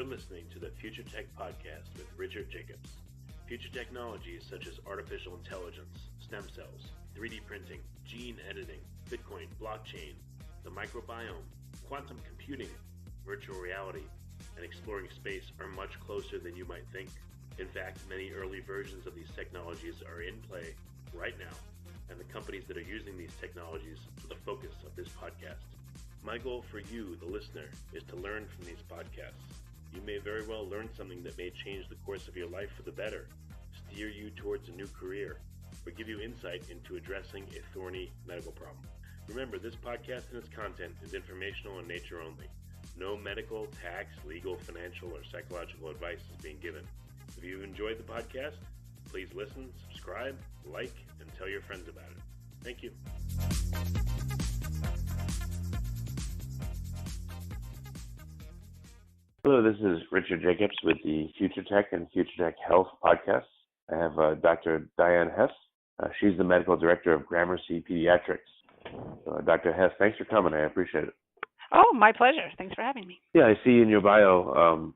You're listening to the Future Tech Podcast with Richard Jacobs. Future technologies such as artificial intelligence, stem cells, 3D printing, gene editing, Bitcoin, blockchain, the microbiome, quantum computing, virtual reality, and exploring space are much closer than you might think. In fact, many early versions of these technologies are in play right now, and the companies that are using these technologies are the focus of this podcast. My goal for you, the listener, is to learn from these podcasts. You may very well learn something that may change the course of your life for the better, steer you towards a new career, or give you insight into addressing a thorny medical problem. Remember, this podcast and its content is informational in nature only. No medical, tax, legal, financial, or psychological advice is being given. If you enjoyed the podcast, please listen, subscribe, like, and tell your friends about it. Thank you. Hello, this is Richard Jacobs with the Future Tech and Future Tech Health podcast. I have Dr. Dyan Hess. She's the medical director of Gramercy Pediatrics. Dr. Hess, thanks for coming. I appreciate it. Oh, my pleasure. Thanks for having me. Yeah, I see in your bio,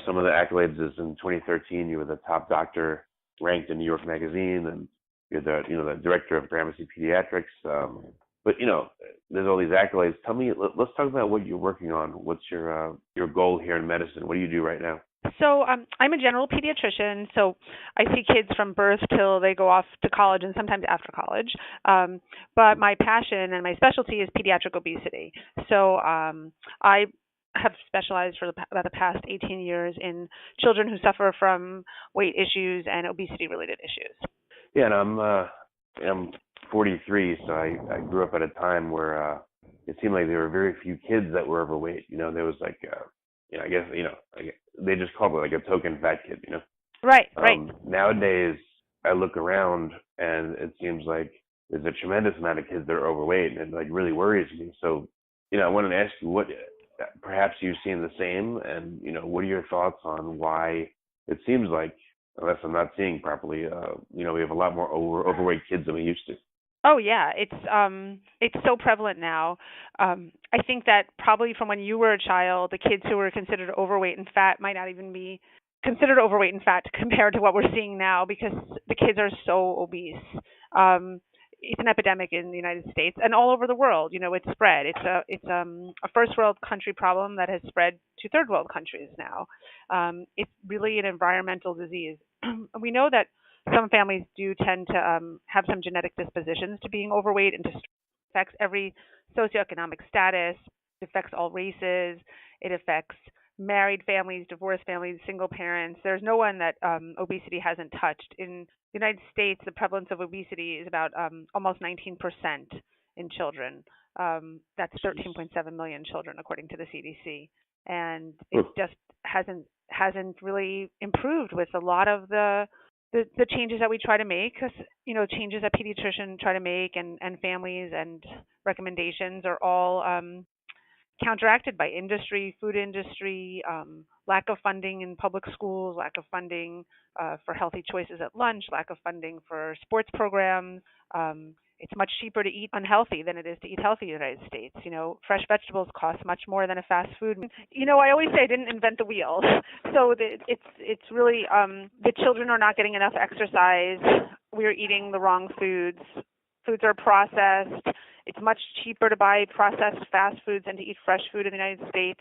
some of the accolades is in 2013, you were the top doctor ranked in New York Magazine, and you're the director of Gramercy Pediatrics. But there's all these accolades. Tell me, let's talk about what you're working on. What's your goal here in medicine? What do you do right now? So I'm a general pediatrician, so I see kids from birth till they go off to college and sometimes after college. But my passion and my specialty is pediatric obesity. So I have specialized for about the past 18 years in children who suffer from weight issues and obesity-related issues. Yeah, and I'm 43, so I grew up at a time where it seemed like there were very few kids that were overweight. There was like, I guess they just called it like a token fat kid. Right. Nowadays, I look around and it seems like there's a tremendous amount of kids that are overweight, and it like really worries me. So, I wanted to ask you what perhaps you've seen the same, and what are your thoughts on why it seems like, unless I'm not seeing properly, we have a lot more overweight kids than we used to. Oh yeah, it's so prevalent now. I think that probably from when you were a child, the kids who were considered overweight and fat might not even be considered overweight and fat compared to what we're seeing now, because the kids are so obese. It's an epidemic in the United States and all over the world. It's spread. It's a first world country problem that has spread to third world countries now. It's really an environmental disease. We know that some families do tend to have some genetic dispositions to being overweight, and it affects every socioeconomic status. It affects all races. It affects married families, divorced families, single parents. There's no one that obesity hasn't touched. In the United States, the prevalence of obesity is about almost 19% in children. That's 13.7 million children, according to the CDC. And it just hasn't really improved with a lot of the changes that we try to make, changes that pediatricians try to make and families and recommendations are all counteracted by industry, food industry, lack of funding in public schools, lack of funding for healthy choices at lunch, lack of funding for sports programs. It's much cheaper to eat unhealthy than it is to eat healthy in the United States. Fresh vegetables cost much more than a fast food. I always say I didn't invent the wheel. So it's really the children are not getting enough exercise. We're eating the wrong foods. Foods are processed. It's much cheaper to buy processed fast foods than to eat fresh food in the United States.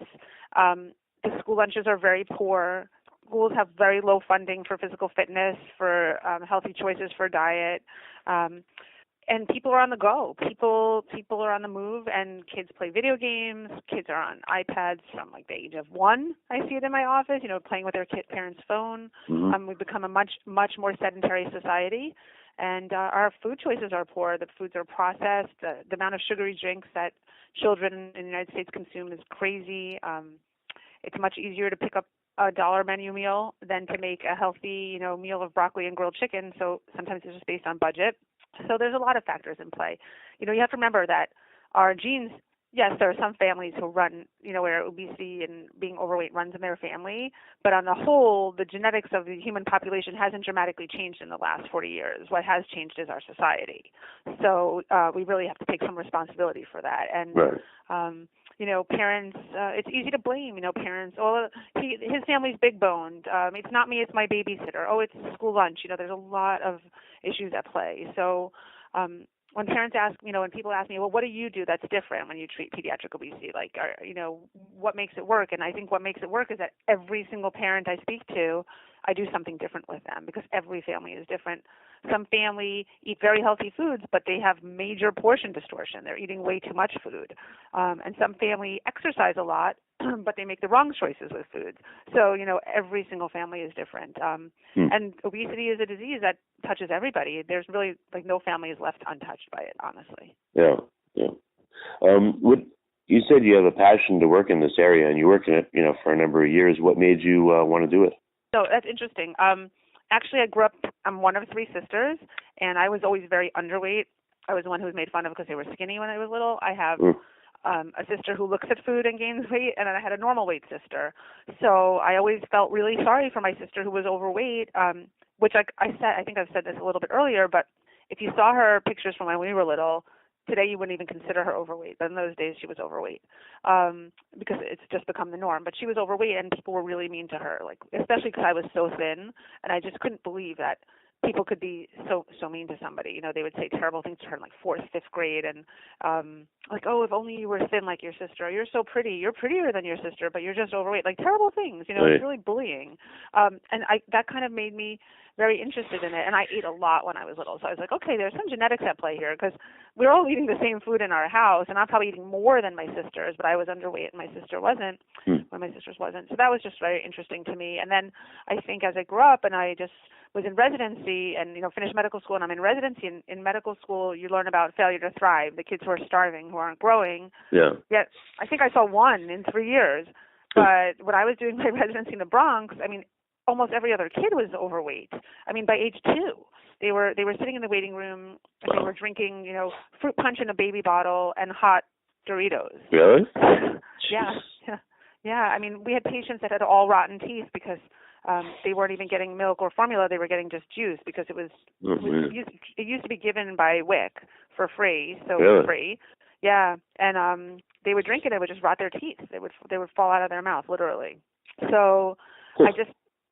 The school lunches are very poor. Schools have very low funding for physical fitness, for healthy choices for diet. And people are on the go. People are on the move, and kids play video games. Kids are on iPads from like the age of 1. I see it in my office, playing with their parents' phone. Mm-hmm. We've become a much more sedentary society, and our food choices are poor. The foods are processed. The amount of sugary drinks that children in the United States consume is crazy. It's much easier to pick up a dollar menu meal than to make a healthy, meal of broccoli and grilled chicken. So sometimes it's just based on budget. So there's a lot of factors in play. You have to remember that our genes, yes, there are some families who run, where obesity and being overweight runs in their family. But on the whole, the genetics of the human population hasn't dramatically changed in the last 40 years. What has changed is our society. So we really have to take some responsibility for that. And, right. Parents, it's easy to blame, parents. Oh, his family's big boned. It's not me, it's my babysitter. Oh, it's school lunch. There's a lot of issues at play. So, when parents ask, when people ask me, well, what do you do that's different when you treat pediatric obesity? Like, what makes it work? And I think what makes it work is that every single parent I speak to, I do something different with them because every family is different. Some family eat very healthy foods, but they have major portion distortion. They're eating way too much food. And some family exercise a lot, but they make the wrong choices with foods. So, every single family is different. And obesity is a disease that touches everybody. There's really, no family is left untouched by it, honestly. Yeah. What you said you have a passion to work in this area, and you work in it, for a number of years. What made you want to do it? So that's interesting. Actually, I grew up, I'm one of three sisters, and I was always very underweight. I was the one who was made fun of because they were skinny when I was little. I have a sister who looks at food and gains weight, and then I had a normal weight sister. So I always felt really sorry for my sister who was overweight, which I think I've said this a little bit earlier, but if you saw her pictures from when we were little, today you wouldn't even consider her overweight, but in those days she was overweight because it's just become the norm. But she was overweight, and people were really mean to her, especially because I was so thin, and I just couldn't believe that people could be so mean to somebody. They would say terrible things to her in fourth, fifth grade, and oh, if only you were thin like your sister. Or, you're so pretty. You're prettier than your sister, but you're just overweight. Terrible things. Right. It's really bullying. And that kind of made me very interested in it. And I ate a lot when I was little, so I was like, okay, there's some genetics at play here because we're all eating the same food in our house, and I'm probably eating more than my sisters, but I was underweight and my sister wasn't. When my sisters wasn't. So that was just very interesting to me. And then I think as I grew up and I just was in residency and, finished medical school, and I'm in residency. In medical school, you learn about failure to thrive, the kids who are starving, who aren't growing. Yeah. Yet I think I saw one in 3 years. But when I was doing my residency in the Bronx, almost every other kid was overweight. By age 2. They were sitting in the waiting room and they were drinking, fruit punch in a baby bottle and hot Doritos. Really? Yeah. We had patients that had all rotten teeth because they weren't even getting milk or formula. They were getting just juice because it used to be given by WIC for free, so really? It was free. Yeah, and they would drink it. It would just rot their teeth. They would fall out of their mouth, literally. So I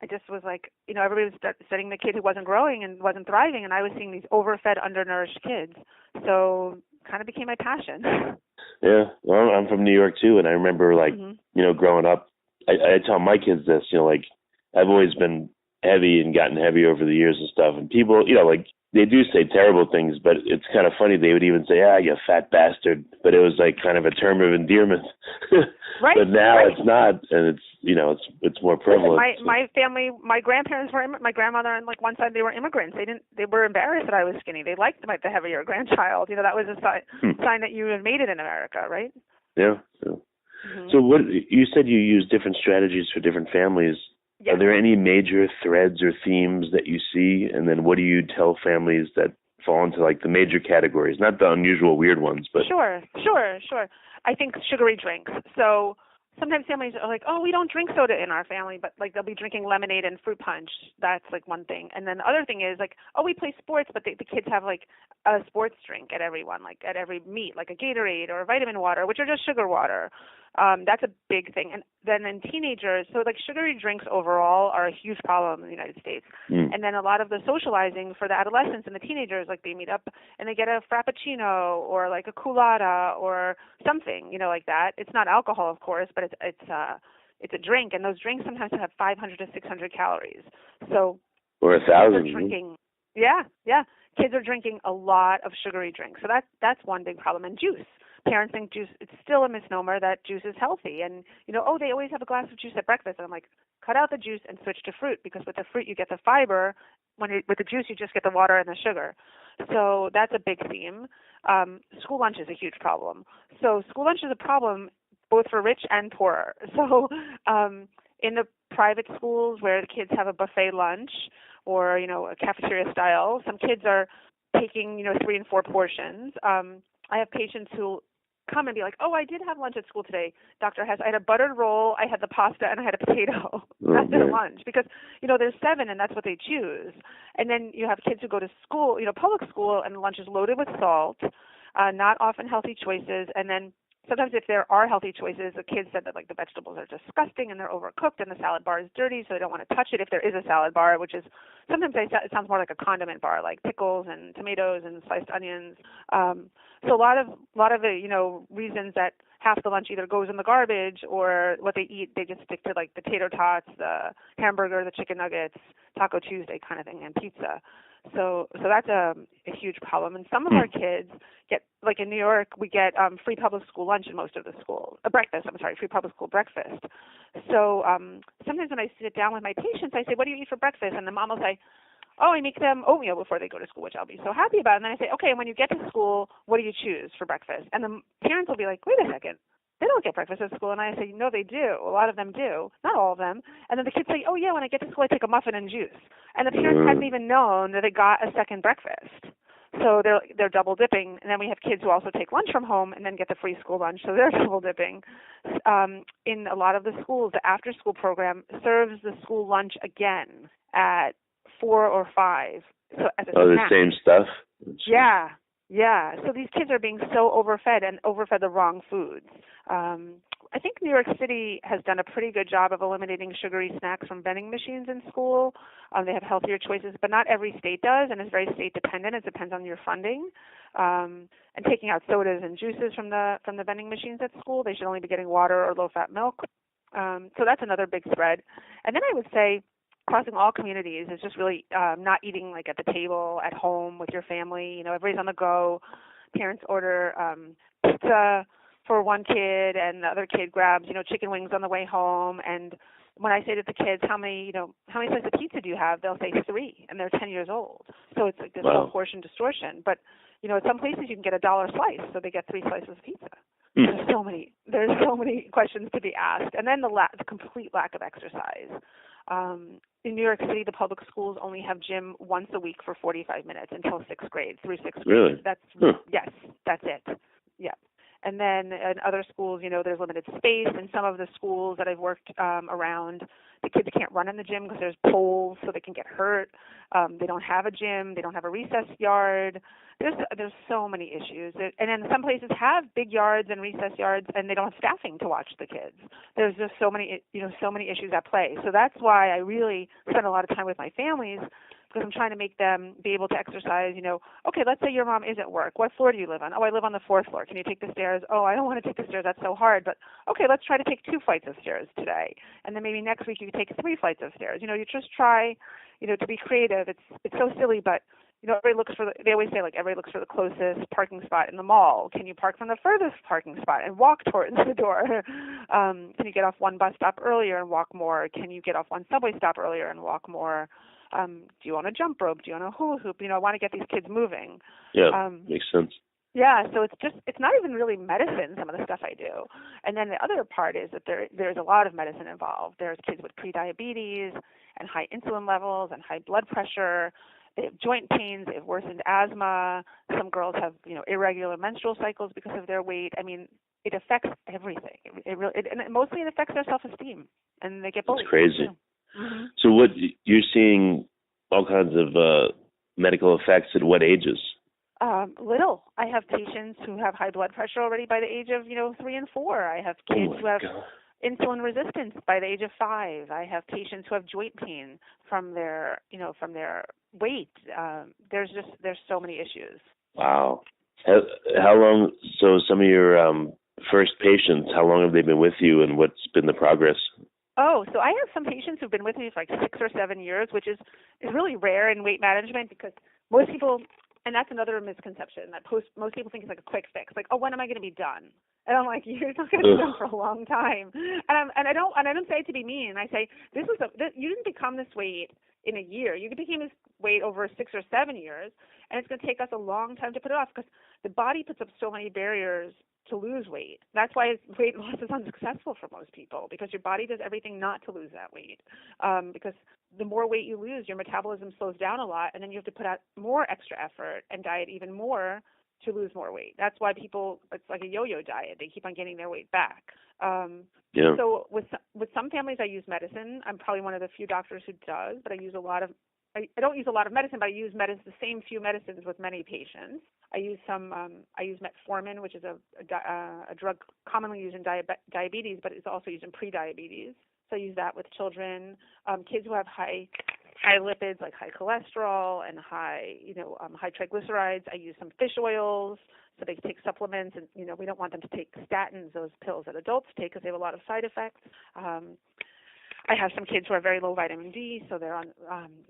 just was like, everybody was studying the kid who wasn't growing and wasn't thriving, and I was seeing these overfed, undernourished kids. So kind of became my passion. Yeah, well, I'm from New York too, and I remember growing up, I tell my kids this, I've always been heavy and gotten heavy over the years and stuff, and people, they do say terrible things, but it's kind of funny. They would even say, you fat bastard, but it was kind of a term of endearment. Right. But now it's not, and it's more prevalent. My family, my grandparents my grandmother on one side, they were immigrants. They were embarrassed that I was skinny. They liked the heavier grandchild. That was a sign that you had made it in America, right? Yeah. Mm-hmm. So what you said, you use different strategies for different families. Yeah. Are there any major threads or themes that you see? And then what do you tell families that fall into the major categories, not the unusual weird ones, but... Sure. I think sugary drinks. So sometimes families are like, oh, we don't drink soda in our family, but they'll be drinking lemonade and fruit punch. That's one thing. And then the other thing is oh, we play sports, but the kids have a sports drink at everyone, at every meet, a Gatorade or a vitamin water, which are just sugar water. That's a big thing. And then in teenagers, so sugary drinks overall are a huge problem in the United States. And then a lot of the socializing for the adolescents and the teenagers, they meet up and they get a Frappuccino or a Colada or something, like that. It's not alcohol, of course, but it's a drink, and those drinks sometimes have 500 to 600 calories. So or 1,000. Drinking. Yeah. Kids are drinking a lot of sugary drinks. So that's one big problem. And juice. Parents think juice, it's still a misnomer that juice is healthy. And, they always have a glass of juice at breakfast. And I'm like, cut out the juice and switch to fruit, because with the fruit you get the fiber. With the juice you just get the water and the sugar. So that's a big theme. School lunch is a huge problem. So school lunch is a problem both for rich and poor. So in the private schools where the kids have a buffet lunch or, a cafeteria style, some kids are taking, 3 and 4 portions. I have patients who come and be like, oh, I did have lunch at school today, Dr. Hess. I had a buttered roll, I had the pasta, and I had a potato. That's their lunch. Because, there's 7 and that's what they choose. And then you have kids who go to school, public school, and lunch is loaded with salt, not often healthy choices. And then sometimes if there are healthy choices, the kids said that like the vegetables are disgusting and they're overcooked and the salad bar is dirty, so they don't want to touch it if there is a salad bar, which is sometimes it sounds more like a condiment bar, like pickles and tomatoes and sliced onions. So a lot of reasons that half the lunch either goes in the garbage or what they eat, they just stick to like the tater tots, the hamburger, the chicken nuggets, Taco Tuesday kind of thing, and pizza. So that's a huge problem. And some of our kids get, like in New York, we get free public school lunch in most of the schools. Free public school breakfast. So sometimes when I sit down with my patients, I say, what do you eat for breakfast? And the mom will say, oh, I make them oatmeal before they go to school, which I'll be so happy about. And then I say, okay, and when you get to school, what do you choose for breakfast? And the parents will be like, wait a second. They don't get breakfast at school. And I say, no, they do. A lot of them do. Not all of them. And then the kids say, oh, yeah, when I get to school, I take a muffin and juice. And the parents hadn't even known that they got a second breakfast. So they're double dipping. And then we have kids who also take lunch from home and then get the free school lunch. So they're double dipping. In a lot of the schools, the after-school program serves the school lunch again at 4 or 5. So as a snack. The same stuff? Yeah. Yeah, so these kids are being so overfed and overfed the wrong foods. I think New York City has done a pretty good job of eliminating sugary snacks from vending machines in school. They have healthier choices, but not every state does, and it's very state dependent. It depends on your funding. And taking out sodas and juices from the vending machines at school, they should only be getting water or low-fat milk. So that's another big spread. And then I would say, crossing all communities is just really not eating like at the table at home with your family. You know, everybody's on the go. Parents order pizza for one kid, and the other kid grabs chicken wings on the way home. And when I say to the kids, how many slices of pizza do you have? They'll say 3, and they're 10 years old. So it's like this whole portion distortion. But at some places you can get $1 slice, so they get 3 slices of pizza. There's so many questions to be asked, and then the complete lack of exercise. In New York City, the public schools only have gym once a week for 45 minutes until 6th grade, through 6th grade. Really? Yes, that's it. Yeah. And then in other schools, there's limited space. In some of the schools that I've worked around, the kids can't run in the gym because there's poles, so they can get hurt. They don't have a gym. They don't have a recess yard. There's so many issues. And then some places have big yards and recess yards, and they don't have staffing to watch the kids. There's just so many issues at play. So that's why I really spend a lot of time with my families, because I'm trying to make them be able to exercise. Okay, let's say your mom is at work. What floor do you live on? Oh, I live on the 4th floor. Can you take the stairs? Oh, I don't want to take the stairs. That's so hard. But okay, let's try to take 2 flights of stairs today. And then maybe next week you can take 3 flights of stairs. You just try, to be creative. It's so silly, but they always say, like, everybody looks for the closest parking spot in the mall. Can you park from the furthest parking spot and walk towards the door? Can you get off one bus stop earlier and walk more? Can you get off one subway stop earlier and walk more? Do you want a jump rope? Do you want a hula hoop? I want to get these kids moving. Yeah, makes sense. Yeah, so it's not even really medicine, some of the stuff I do. And then the other part is that there's a lot of medicine involved. There's kids with prediabetes and high insulin levels and high blood pressure. They have joint pains. They have worsened asthma. Some girls have, irregular menstrual cycles because of their weight. I mean, it affects everything. Mostly it affects their self-esteem, and they get bullied. It's crazy. Mm-hmm. So what you're seeing all kinds of medical effects at what ages? Little. I have patients who have high blood pressure already by the age of 3 and 4. I have kids who have insulin resistance by the age of 5. I have patients who have joint pain from their weight. There's so many issues. Wow. How long? So some of your first patients, how long have they been with you, and what's been the progress? Oh, so I have some patients who've been with me for like 6 or 7 years, which is really rare in weight management, because most people, and that's another misconception, that most people think it's like a quick fix, like, oh, when am I going to be done? And I'm like, you're not going to be done for a long time. And I don't say it to be mean. I say you didn't become this weight in a year. You became this weight over 6 or 7 years, and it's going to take us a long time to put it off, because the body puts up so many barriers to lose weight. That's why weight loss is unsuccessful for most people, because your body does everything not to lose that weight. Because the more weight you lose, your metabolism slows down a lot, and then you have to put out more extra effort and diet even more to lose more weight. That's why it's like a yo-yo diet. They keep on gaining their weight back. So with some families, I use medicine. I'm probably one of the few doctors who does, but I use a lot of I don't use a lot of medicine, but I use the same few medicines with many patients. I use metformin, which is a drug commonly used in diabetes, but it's also used in prediabetes. So I use that with children, kids who have high lipids, like high cholesterol and high triglycerides. I use some fish oils, so they take supplements, and we don't want them to take statins, those pills that adults take, because they have a lot of side effects. I have some kids who are very low vitamin D, so they're on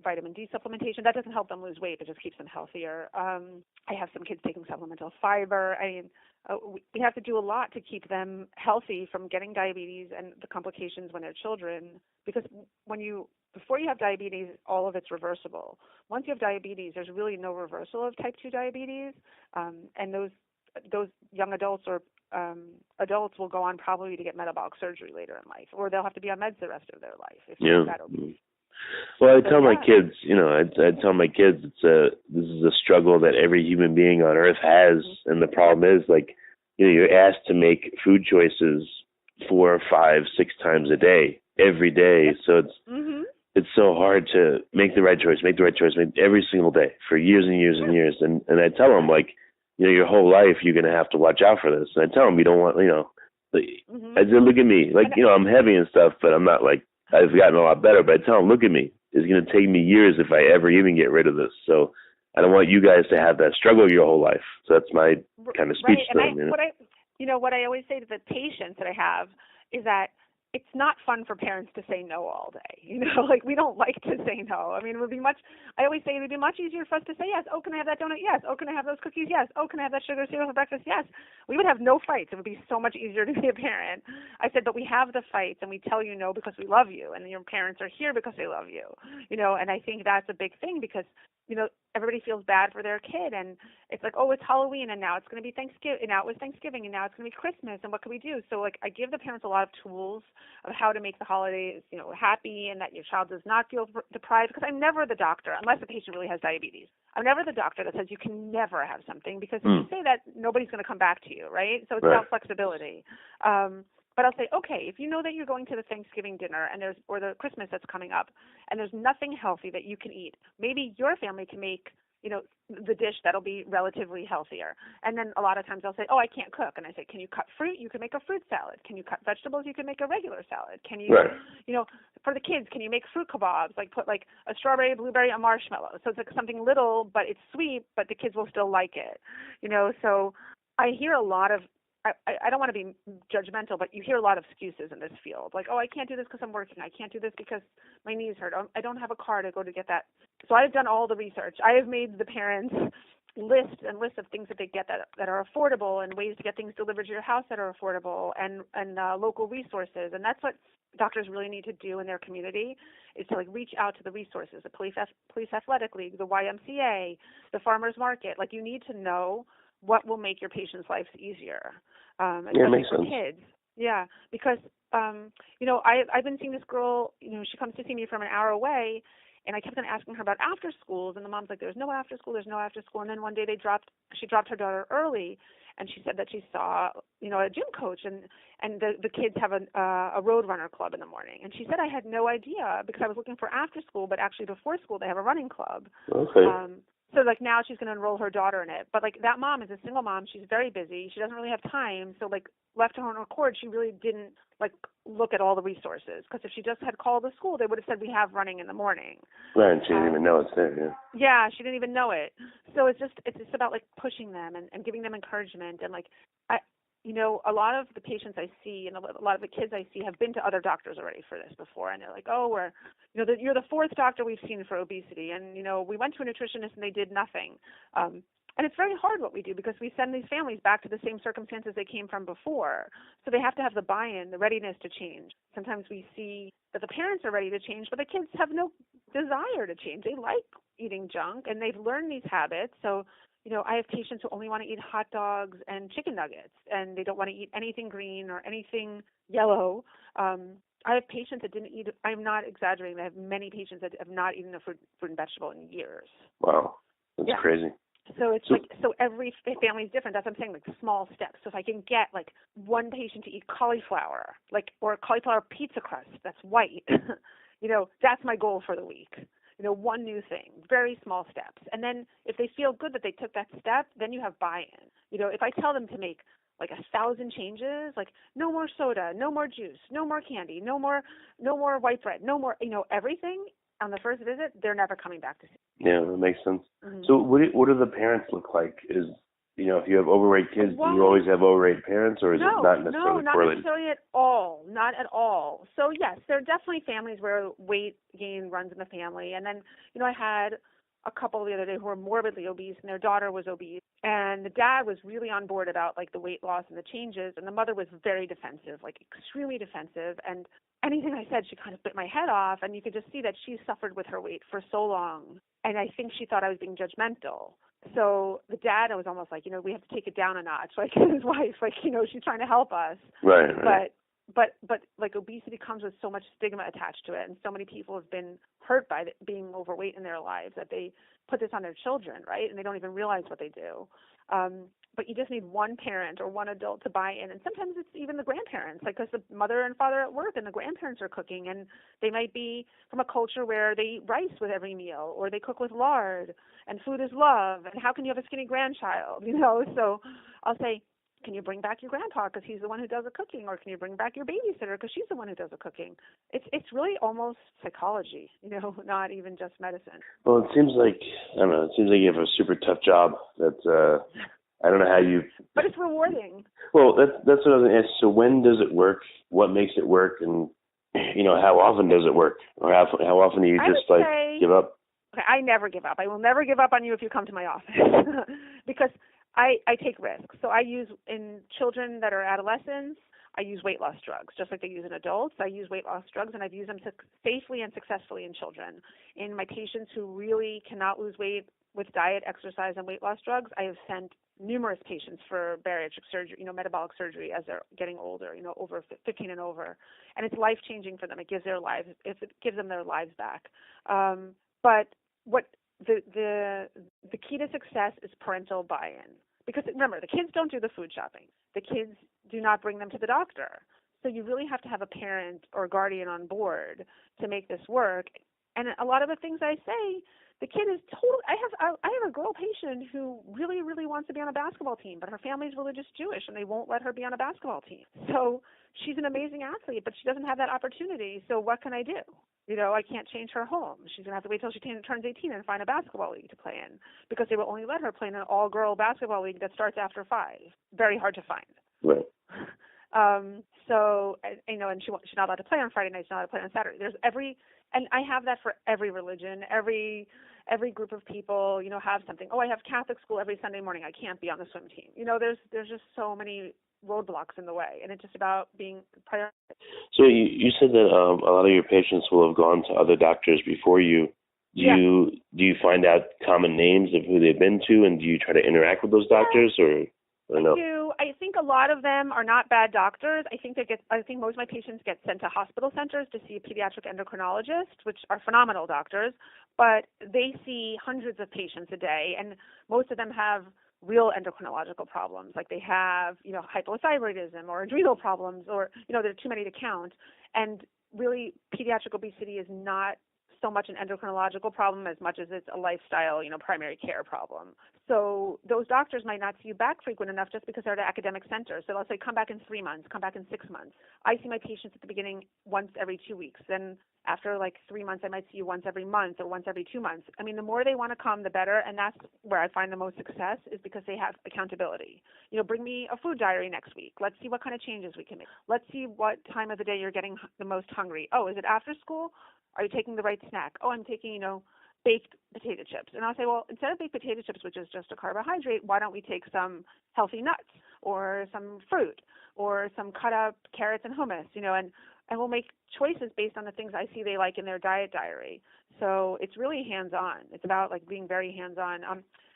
vitamin D supplementation. That doesn't help them lose weight, but just keeps them healthier. I have some kids taking supplemental fiber. I mean, we have to do a lot to keep them healthy from getting diabetes and the complications when they're children, because before you have diabetes, all of it's reversible. Once you have diabetes, there's really no reversal of type 2 diabetes, and those young adults or adults will go on probably to get metabolic surgery later in life, or they'll have to be on meds the rest of their life if they're that obese. Well, I tell my kids, I tell my kids this is a struggle that every human being on earth has, and the problem is, like, you're asked to make food choices 4, 5, 6 times a day, every day. So it's so hard to make the right choice, every single day for years and years and years. And I tell them, like, your whole life you're going to have to watch out for this. And I tell them, you don't want, I said, look at me, like, I'm heavy and stuff, but I'm not, like, I've gotten a lot better. But I tell them, look at me. It's going to take me years if I ever even get rid of this. So I don't want you guys to have that struggle your whole life. So that's my kind of speech to them. What I always say to the patients that I have is that it's not fun for parents to say no all day. Like, we don't like to say no. I mean, I always say it would be much easier for us to say yes. Oh, can I have that donut? Yes. Oh, can I have those cookies? Yes. Oh, can I have that sugar cereal for breakfast? Yes. We would have no fights. It would be so much easier to be a parent. I said, but we have the fights, and we tell you no because we love you, and your parents are here because they love you. And I think that's a big thing, because everybody feels bad for their kid, and it's like, oh, it's Halloween, and now it's going to be Thanksgiving, and now it was Thanksgiving, and now it's going to be Christmas, and what can we do? So, like, I give the parents a lot of tools of how to make the holidays, happy, and that your child does not feel deprived, because I'm never the doctor, unless the patient really has diabetes. I'm never the doctor that says you can never have something, because if you say that, nobody's going to come back to you, right? So it's about flexibility. But I'll say, okay, if you know that you're going to the Thanksgiving dinner or the Christmas that's coming up, and there's nothing healthy that you can eat, maybe your family can make, the dish that'll be relatively healthier. And then a lot of times I'll say, oh, I can't cook. And I say, can you cut fruit? You can make a fruit salad. Can you cut vegetables? You can make a regular salad. Can you, for the kids, can you make fruit kebabs? Like, put like a strawberry, blueberry, a marshmallow. So it's like something little, but it's sweet, but the kids will still like it. So I hear a lot of, I don't want to be judgmental, but you hear a lot of excuses in this field. Like, oh, I can't do this because I'm working. I can't do this because my knees hurt. I don't have a car to go to get that. So I've done all the research. I have made the parents lists and lists of things that they get that are affordable, and ways to get things delivered to your house that are affordable, and local resources. And that's what doctors really need to do in their community, is to, like, reach out to the resources, the Police Athletic League, the YMCA, the Farmers Market. Like, you need to know what will make your patients' lives easier, especially for kids. Yeah, because, I've been seeing this girl, she comes to see me from an hour away, and I kept on asking her about after schools, and the mom's like, there's no after school. And then one day she dropped her daughter early, and she said that she saw, a gym coach, and the kids have a road runner club in the morning. And she said, I had no idea, because I was looking for after school, but actually before school they have a running club. Okay. So, like, now she's going to enroll her daughter in it. But, like, that mom is a single mom. She's very busy. She doesn't really have time. So, like, left to her own accord, she really didn't, like, look at all the resources. Because if she just had called the school, they would have said, we have running in the morning. Right, and she didn't even know it's there, yeah. Yeah, she didn't even know it. So it's just about, like, pushing them and giving them encouragement. And, like, a lot of the patients I see and a lot of the kids I see have been to other doctors already for this before, and they're like, oh, you're the fourth doctor we've seen for obesity, and, we went to a nutritionist and they did nothing. And it's very hard what we do, because we send these families back to the same circumstances they came from before. So they have to have the buy-in, the readiness to change. Sometimes we see that the parents are ready to change, but the kids have no desire to change. They like eating junk, and they've learned these habits. So I have patients who only want to eat hot dogs and chicken nuggets, and they don't want to eat anything green or anything yellow. I have patients that didn't eat, I'm not exaggerating, I have many patients that have not eaten a fruit and vegetable in years. Wow, that's crazy. So it's so every family is different. That's what I'm saying, like, small steps. So if I can get, like, one patient to eat cauliflower, like, or cauliflower pizza crust that's white, that's my goal for the week. one new thing, very small steps. And then if they feel good that they took that step, then you have buy-in. If I tell them to make like 1,000 changes, like no more soda, no more juice, no more candy, no more white bread, no more, everything on the first visit, they're never coming back to see. Yeah, that makes sense. Mm-hmm. So what do the parents look like? Is, if you have overweight kids, do you always have overweight parents, or is it not necessarily correlated? No, not necessarily at all. Not at all. So yes, there are definitely families where weight gain runs in the family. And then, I had a couple the other day who were morbidly obese, and their daughter was obese. And the dad was really on board about like the weight loss and the changes, and the mother was very defensive, like extremely defensive. And anything I said, she kind of bit my head off, and you could just see that she suffered with her weight for so long. And I think she thought I was being judgmental. So the dad was almost like, we have to take it down a notch, like his wife, like, she's trying to help us. Right. But like obesity comes with so much stigma attached to it, and so many people have been hurt by being overweight in their lives that they put this on their children, right? And they don't even realize what they do. But you just need one parent or one adult to buy in, and sometimes it's even the grandparents, like because the mother and father are at work and the grandparents are cooking, and they might be from a culture where they eat rice with every meal, or they cook with lard, and food is love, and how can you have a skinny grandchild, So I'll say, can you bring back your grandpa because he's the one who does the cooking, or can you bring back your babysitter because she's the one who does the cooking? It's really almost psychology, not even just medicine. Well, it seems like, I don't know, it seems like you have a super tough job that I don't know how you... But it's rewarding. Well, that's what I was going to ask. So when does it work? What makes it work? And, how often does it work? Or how often do you just give up? Okay, I never give up. I will never give up on you if you come to my office because I take risks. So I use, in children that are adolescents, I use weight loss drugs, just like they use in adults. I use weight loss drugs, and I've used them safely and successfully in children. In my patients who really cannot lose weight with diet, exercise, and weight loss drugs, I have sent numerous patients for bariatric surgery, metabolic surgery as they're getting older, over 15 and over. And it's life-changing for them. It gives them their lives back. But what the key to success is parental buy-in. Because remember, the kids don't do the food shopping. The kids do not bring them to the doctor. So you really have to have a parent or guardian on board to make this work. And a lot of the things I say, the kid is totally. I have a girl patient who really, really wants to be on a basketball team, but her family's religious Jewish, and they won't let her be on a basketball team. So she's an amazing athlete, but she doesn't have that opportunity. So what can I do? I can't change her home. She's going to have to wait till she turns 18 and find a basketball league to play in, because they will only let her play in an all-girl basketball league that starts after 5. Very hard to find. Right. So, and she's not allowed to play on Friday night. She's not allowed to play on Saturday. And I have that for every religion, every group of people, have something. Oh, I have Catholic school every Sunday morning. I can't be on the swim team. There's just so many roadblocks in the way, and it's just about being prioritized. So you said that a lot of your patients will have gone to other doctors before you. Do you find out common names of who they've been to, and do you try to interact with those doctors, or no? I think a lot of them are not bad doctors. I think most of my patients get sent to hospital centers to see a pediatric endocrinologist, which are phenomenal doctors, but they see hundreds of patients a day, and most of them have real endocrinological problems, like they have, hypothyroidism or adrenal problems, or, there are too many to count. And really, pediatric obesity is not so much an endocrinological problem as much as it's a lifestyle, primary care problem. So those doctors might not see you back frequent enough just because they're at an academic center. So let's say come back in 3 months, come back in 6 months. I see my patients at the beginning once every 2 weeks. Then after 3 months, I might see you once every month or once every 2 months. I mean, the more they want to come, the better. And that's where I find the most success, is because they have accountability. Bring me a food diary next week. Let's see what kind of changes we can make. Let's see what time of the day you're getting the most hungry. Oh, is it after school? Are you taking the right snack? Oh, I'm taking, baked potato chips. And I'll say, well, instead of baked potato chips, which is just a carbohydrate, why don't we take some healthy nuts or some fruit or some cut up carrots and hummus, and we'll make choices based on the things I see they like in their diet diary. So it's really hands-on. It's about being very hands-on.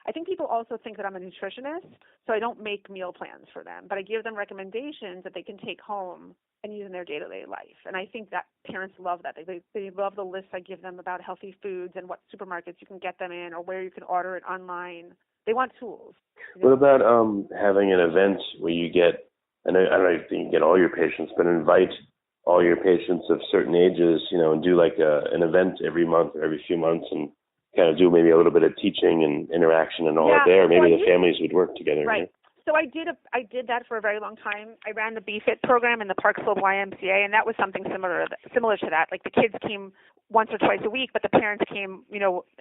I think people also think that I'm a nutritionist, so I don't make meal plans for them, but I give them recommendations that they can take home and use in their day-to-day life. And I think that parents love that. They love the lists I give them about healthy foods and what supermarkets you can get them in, or where you can order it online. They want tools. What about having an event where you get, I don't know if you can get all your patients, but invite all your patients of certain ages, and do like an event every month or every few months and kind of do maybe a little bit of teaching and interaction and all that there. Maybe the families would work together. Right. So I did that for a very long time. I ran the BFIT program in the Parksville YMCA, and that was something similar to that. Like the kids came once or twice a week, but the parents came,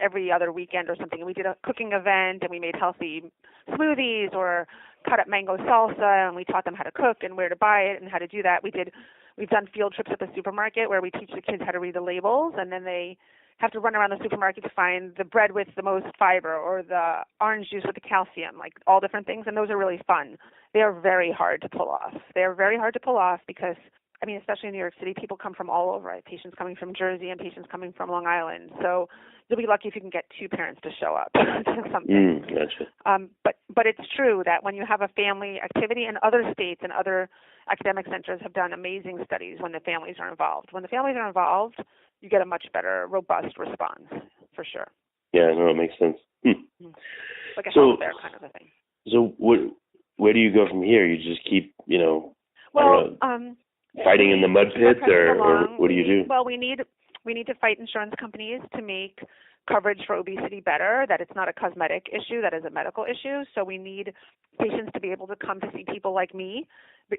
every other weekend or something. And we did a cooking event, and we made healthy smoothies or cut up mango salsa, and we taught them how to cook and where to buy it and how to do that. We've done field trips at the supermarket where we teach the kids how to read the labels, and then they have to run around the supermarket to find the bread with the most fiber or the orange juice with the calcium, like all different things, and those are really fun. They are very hard to pull off. They are very hard to pull off because, especially in New York City, people come from all over. Right? Patients coming from Jersey and patients coming from Long Island. So you'll be lucky if you can get 2 parents to show up to something. Gotcha. But it's true that when you have a family activity, and other states and other academic centers have done amazing studies when the families are involved. When the families are involved, you get a much better, robust response, for sure. Yeah, no, it makes sense. Like a health fair kind of a thing. So where do you go from here? You just keep, fighting in the mud pit, or what do you do? Well, we need to fight insurance companies to make coverage for obesity better, that it's not a cosmetic issue, that is a medical issue. So we need patients to be able to come to see people like me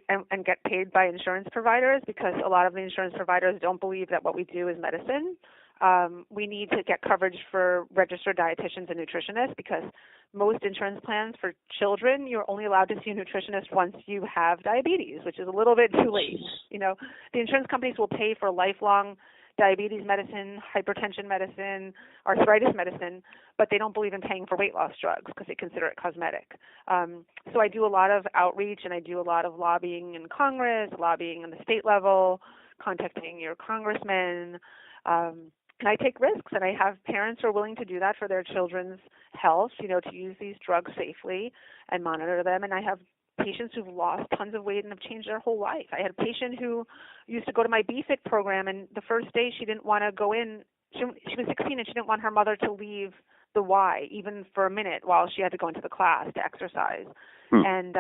and get paid by insurance providers, because a lot of the insurance providers don't believe that what we do is medicine. We need to get coverage for registered dietitians and nutritionists, because most insurance plans for children, you're only allowed to see a nutritionist once you have diabetes, which is a little bit too late. The insurance companies will pay for lifelong diabetes medicine, hypertension medicine, arthritis medicine, but they don't believe in paying for weight loss drugs because they consider it cosmetic. So I do a lot of outreach, and I do a lot of lobbying in Congress, lobbying on the state level, contacting your congressmen, and I take risks, and I have parents who are willing to do that for their children's health, to use these drugs safely and monitor them. And I have patients who've lost tons of weight and have changed their whole life. I had a patient who used to go to my BFIT program, and the first day she didn't want to go in. She was 16, and she didn't want her mother to leave the Y even for a minute while she had to go into the class to exercise. And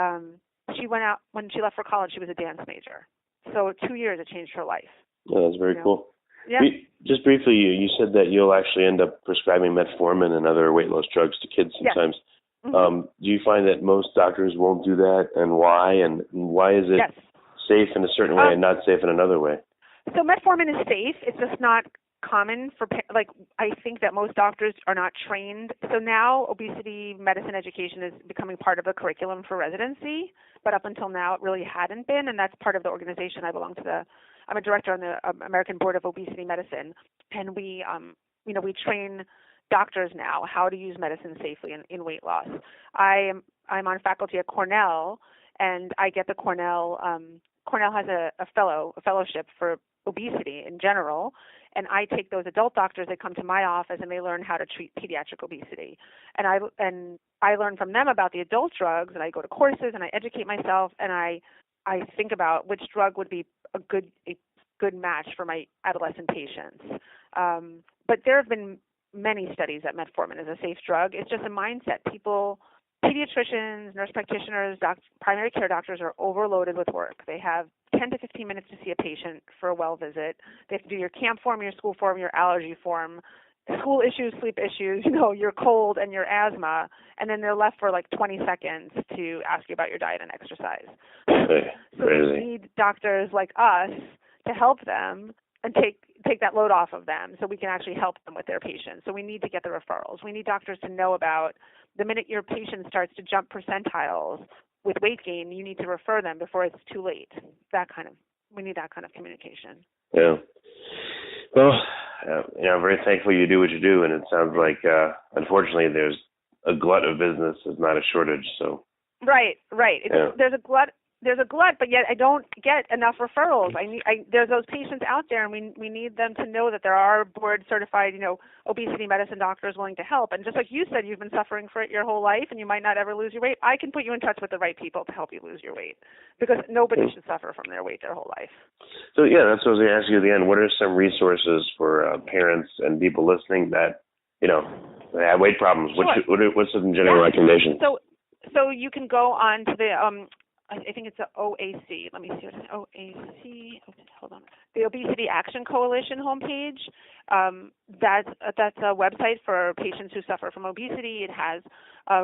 she went out, when she left for college, she was a dance major. So 2 years, it changed her life. Yeah, that's very cool. Yeah. Just briefly, you said that you'll actually end up prescribing metformin and other weight loss drugs to kids sometimes. Yes. Mm-hmm. Do you find that most doctors won't do that, and why? And why is it safe in a certain way and not safe in another way? So metformin is safe. It's just not common for, I think that most doctors are not trained. So now obesity medicine education is becoming part of the curriculum for residency, but up until now it really hadn't been, and that's part of the organization I belong to. I'm a director on the American Board of Obesity Medicine, and we train doctors now how to use medicine safely in weight loss. I'm on faculty at Cornell, and I get the Cornell has a fellowship for obesity in general, and I take those adult doctors. They come to my office and they learn how to treat pediatric obesity, and I learn from them about the adult drugs, and I go to courses and I educate myself, and I think about which drug would be a good match for my adolescent patients. But there have been many studies that metformin is a safe drug. It's just a mindset. Pediatricians, nurse practitioners, primary care doctors are overloaded with work. They have 10 to 15 minutes to see a patient for a well visit. They have to do your camp form, your school form, your allergy form, school issues, sleep issues, your cold and your asthma, and then they're left for like 20 seconds to ask you about your diet and exercise. So we need doctors like us to help them and take that load off of them so we can actually help them with their patients. So we need to get the referrals. We need doctors to know about the minute your patient starts to jump percentiles with weight gain, you need to refer them before it's too late. We need that kind of communication. Yeah. Well, I'm very thankful you do what you do, and it sounds like, unfortunately, there's a glut of business, if not a shortage. So. Right. There's a glut, but yet I don't get enough referrals. There's those patients out there, and we need them to know that there are board-certified, obesity medicine doctors willing to help. And just like you said, you've been suffering for it your whole life, and you might not ever lose your weight. I can put you in touch with the right people to help you lose your weight, because nobody should suffer from their weight their whole life. So, yeah, that's what I was going to ask you at the end. What are some resources for parents and people listening that, they have weight problems? Sure. What's some general recommendations? So you can go on to the I think it's the OAC. Let me see what it is. OAC. Hold on. The Obesity Action Coalition homepage. That's a website for patients who suffer from obesity. It has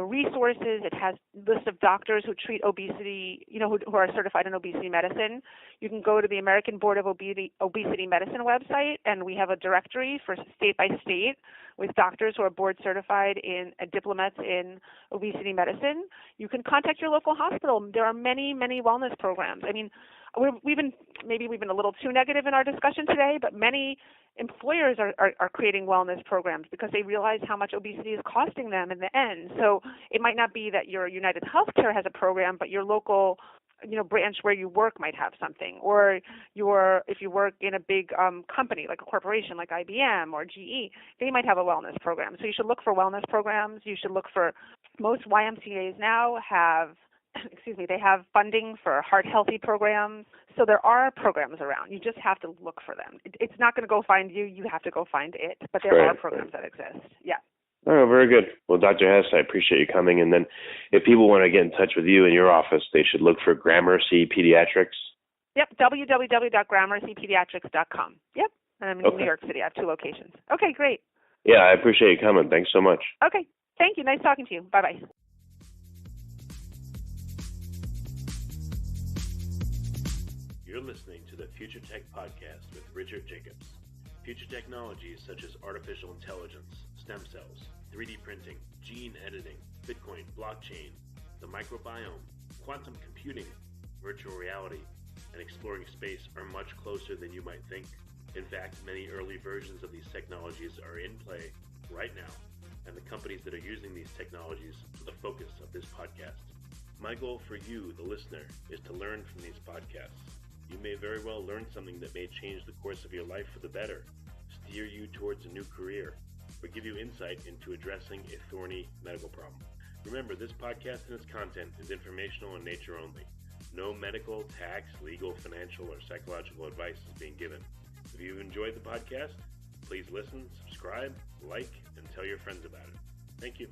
resources. It has lists of doctors who treat obesity, who are certified in obesity medicine. You can go to the American Board of Obesity Medicine website, and we have a directory for state by state with doctors who are board certified in diplomats in obesity medicine. You can contact your local hospital. There are many, many wellness programs. I mean, we've been a little too negative in our discussion today, but many employers are creating wellness programs because they realize how much obesity is costing them in the end. So it might not be that your United Healthcare has a program, but your local branch where you work might have something, or if you work in a big company like a corporation like IBM or GE, they might have a wellness program. So you should look for wellness programs. You should look for, most YMCAs now have they have funding for heart healthy programs. So there are programs around. You just have to look for them. It's not going to go find you. You have to go find it. But there are programs that exist. Yeah. Oh, very good. Well, Dr. Hess, I appreciate you coming. And then if people want to get in touch with you in your office, they should look for Gramercy Pediatrics. Yep, www.gramercypediatrics.com. Yep, and I'm in New York City. I have 2 locations. Okay, great. Yeah, I appreciate you coming. Thanks so much. Okay, thank you. Nice talking to you. Bye-bye. You're listening to the Future Tech Podcast with Richard Jacobs. Future technologies such as artificial intelligence, stem cells, 3D printing, gene editing, Bitcoin, blockchain, the microbiome, quantum computing, virtual reality, and exploring space are much closer than you might think. In fact, many early versions of these technologies are in play right now, and the companies that are using these technologies are the focus of this podcast. My goal for you, the listener, is to learn from these podcasts. You may very well learn something that may change the course of your life for the better, steer you towards a new career, or give you insight into addressing a thorny medical problem. Remember, this podcast and its content is informational in nature only. No medical, tax, legal, financial, or psychological advice is being given. If you enjoyed the podcast, please listen, subscribe, like, and tell your friends about it. Thank you.